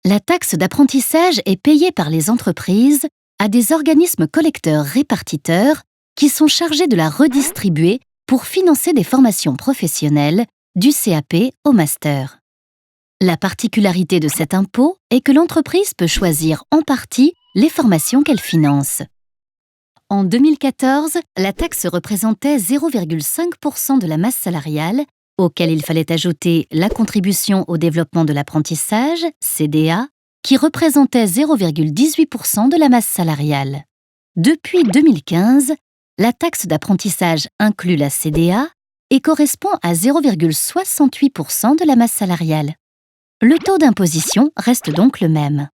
La taxe d'apprentissage est payée par les entreprises à des organismes collecteurs-répartiteurs qui sont chargés de la redistribuer pour financer des formations professionnelles du CAP au master. La particularité de cet impôt est que l'entreprise peut choisir en partie les formations qu'elle finance. En 2014, la taxe représentait 0,5% de la masse salariale, auquel il fallait ajouter la contribution au développement de l'apprentissage, CDA, qui représentait 0,18% de la masse salariale. Depuis 2015, la taxe d'apprentissage inclut la CDA et correspond à 0,68% de la masse salariale. Le taux d'imposition reste donc le même.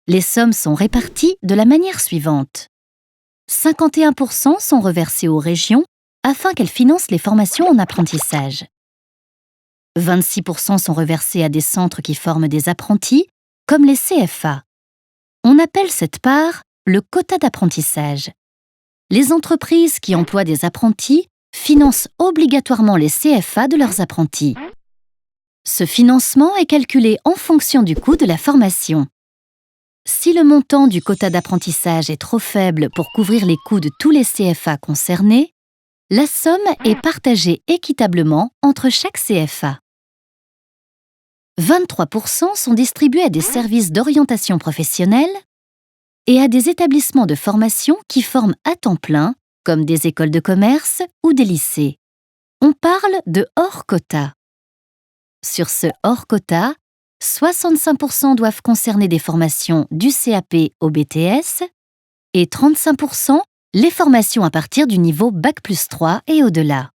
Les sommes sont réparties de la manière suivante. 51% sont reversés aux régions afin qu'elles financent les formations en apprentissage. 26% sont reversés à des centres qui forment des apprentis, comme les CFA. On appelle cette part le quota d'apprentissage. Les entreprises qui emploient des apprentis financent obligatoirement les CFA de leurs apprentis. Ce financement est calculé en fonction du coût de la formation. Si le montant du quota d'apprentissage est trop faible pour couvrir les coûts de tous les CFA concernés, la somme est partagée équitablement entre chaque CFA. 23% sont distribués à des services d'orientation professionnelle et à des établissements de formation qui forment à temps plein, comme des écoles de commerce ou des lycées. On parle de hors quota. Sur ce hors quota, 65% doivent concerner des formations du CAP au BTS et 35% les formations à partir du niveau Bac+3 et au-delà.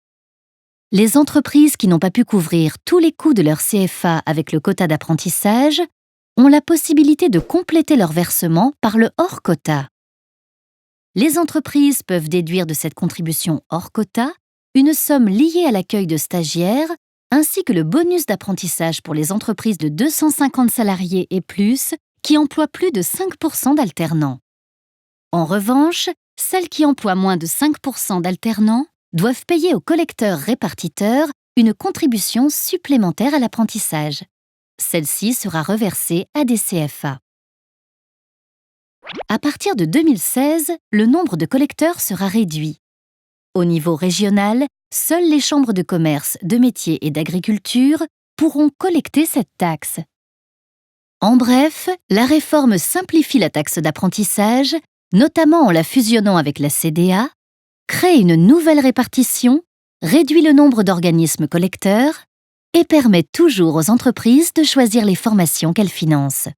Les entreprises qui n'ont pas pu couvrir tous les coûts de leur CFA avec le quota d'apprentissage ont la possibilité de compléter leur versement par le hors quota. Les entreprises peuvent déduire de cette contribution hors quota une somme liée à l'accueil de stagiaires ainsi que le bonus d'apprentissage pour les entreprises de 250 salariés et plus qui emploient plus de 5% d'alternants. En revanche, celles qui emploient moins de 5% d'alternants doivent payer aux collecteurs-répartiteurs une contribution supplémentaire à l'apprentissage. Celle-ci sera reversée à des CFA. À partir de 2016, le nombre de collecteurs sera réduit. Au niveau régional, seules les chambres de commerce, de métiers et d'agriculture pourront collecter cette taxe. En bref, la réforme simplifie la taxe d'apprentissage, notamment en la fusionnant avec la CDA, crée une nouvelle répartition, réduit le nombre d'organismes collecteurs et permet toujours aux entreprises de choisir les formations qu'elles financent.